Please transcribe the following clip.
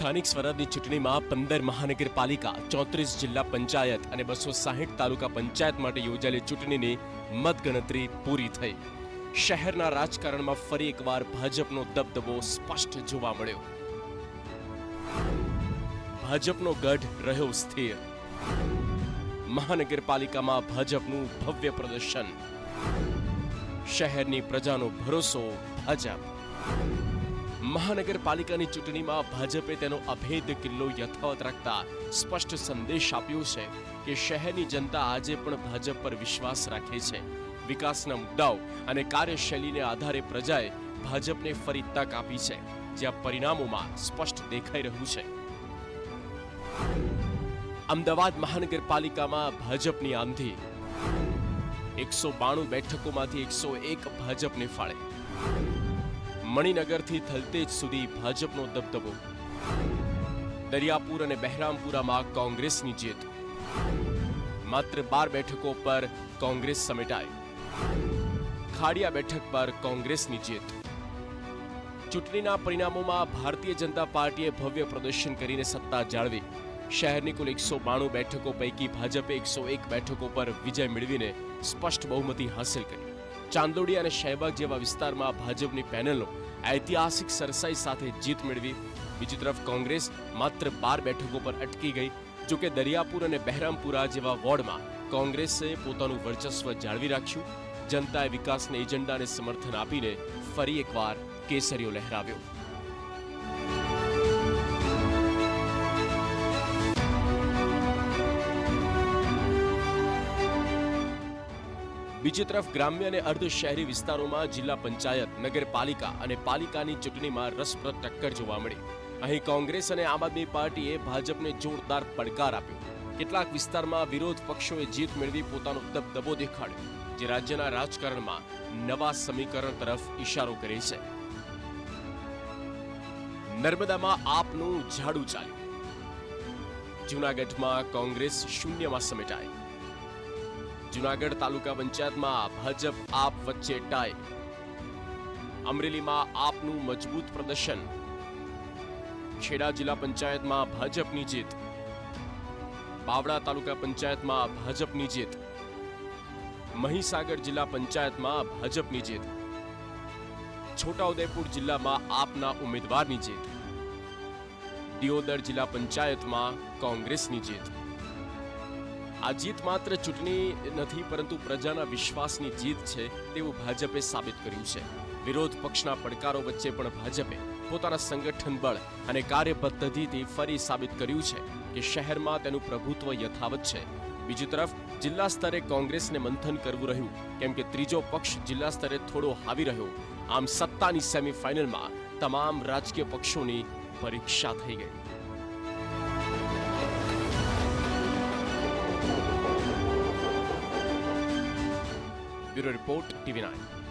સ્થાનિક સ્વરાજની ચૂંટણીમાં 15 મહાનગરપાલિકા, 34 જિલ્લા પંચાયત અને 260 તાલુકા પંચાયત માટે યોજાયેલી ચૂંટણીની મતગણતરી પૂરી થઈ. શહેરના રાજકારણમાં ફરી એકવાર ભાજપનો દબદબો સ્પષ્ટ જોવા મળ્યો. ભાજપનો ગઢ રહ્યો સ્થિર. મહાનગરપાલિકામાં ભાજપનું ભવ્ય પ્રદર્શન. શહેરની પ્રજાનો ભરોસો ભાજપ. મહાનગરપાલિકાની ચૂંટણીમાં ભાજપે તેનો અભેદ કિલ્લો યથાવત રાખતા સ્પષ્ટ સંદેશ આપ્યો છે કે શહેરની જનતા આજે પણ ભાજપ પર વિશ્વાસ રાખે છે. વિકાસના મુદ્દાઓ અને કાર્યશૈલીને આધારે પ્રજાએ ભાજપને ફરી તક આપી છે, જ્યાં પરિણામોમાં સ્પષ્ટ દેખાઈ રહ્યું છે. અમદાવાદ મહાનગરપાલિકામાં ભાજપની આંધી. 192 બેઠકોમાંથી 101 ભાજપને ફાળે. મણિનગરથી થલતેજ સુધી ભાજપનો દબદબો. દરિયાપુર અને બહેરામપુરામાં કોંગ્રેસની જીત. માત્ર 12 બેઠકો પર કોંગ્રેસ સમેટાઈ. ખાડિયા બેઠક પર કોંગ્રેસની જીત. ચૂંટણીના પરિણામોમાં ભારતીય જનતા પાર્ટીએ ભવ્ય પ્રદર્શન કરીને સત્તા જાળવી. શહેરની કુલ 192 બેઠકો પૈકી ભાજપે 101 બેઠકો પર વિજય મેળવીને સ્પષ્ટ બહુમતી હાંસલ કરી. ચાંદોડી અને શહેબાગ જેવા વિસ્તારમાં ભાજપની પેનલનો ઐતિહાસિક સરસાઈ સાથે જીત મેળવી. બીજી તરફ કોંગ્રેસ માત્ર 12 બેઠકો પર અટકી ગઈ. જોકે દરિયાપુર અને બહેરામપુરા જેવા વોર્ડમાં કોંગ્રેસે પોતાનું વર્ચસ્વ જાળવી રાખ્યું. જનતાએ વિકાસના એજન્ડાને સમર્થન આપીને ફરી એકવાર કેસરીઓ લહેરાવ્યો. બીજી તરફ ગ્રામ્ય અને અર્ધ શહેરી વિસ્તારોમાં જિલ્લા પંચાયત, નગરપાલિકા અને પાલિકાની ચૂંટણીમાં રસપ્રદ ટક્કર જોવા મળી. અહીં કોંગ્રેસ અને આમ આદમી પાર્ટીએ ભાજપને જોરદાર પડકાર આપ્યો. કેટલાક વિસ્તારમાં વિરોધ પક્ષોએ જીત મેળવી પોતાનો દબદબો દેખાડ્યો, જે રાજ્યના રાજકારણમાં નવા સમીકરણ તરફ ઇશારો કરે છે. નર્મદામાં આપનું ઝાડુ ચાલ્યું. જૂનાગઢમાં કોંગ્રેસ શૂન્યમાં સમેટાઈ. જૂનાગઢ તાલુકા પંચાયતમાં ભાજપ આપ વચ્ચે ટાઈ. અમરેલીમાં આપનું મજબૂત પ્રદર્શન. ખેડા જિલ્લા પંચાયતમાં ભાજપની જીત. બાવળા તાલુકા પંચાયતમાં ભાજપની જીત. મહીસાગર જિલ્લા પંચાયતમાં ભાજપની જીત. છોટાઉદેપુર જિલ્લામાં આપના ઉમેદવારની જીત. દિયોદર જિલ્લા પંચાયતમાં કોંગ્રેસની જીત. આ જીત માત્ર ચૂંટણી નથી, પરંતુ પ્રજાના વિશ્વાસની જીત છે તેવું ભાજપે સાબિત કર્યું છે. વિરોધ પક્ષના પડકારો વચ્ચે પણ ભાજપે પોતાના સંગઠન બળ અને કાર્યપદ્ધતિથી ફરી સાબિત કર્યું છે કે શહેરમાં તેનું પ્રભુત્વ યથાવત છે. બીજી તરફ જિલ્લા સ્તરે કોંગ્રેસને મંથન કરવું રહ્યું, કેમ કે ત્રીજો પક્ષ જિલ્લા સ્તરે થોડો હાવી રહ્યો. આમ સત્તાની સેમીફાઇનલમાં તમામ રાજકીય પક્ષોની પરીક્ષા થઈ ગઈ. Bureau report, TV9.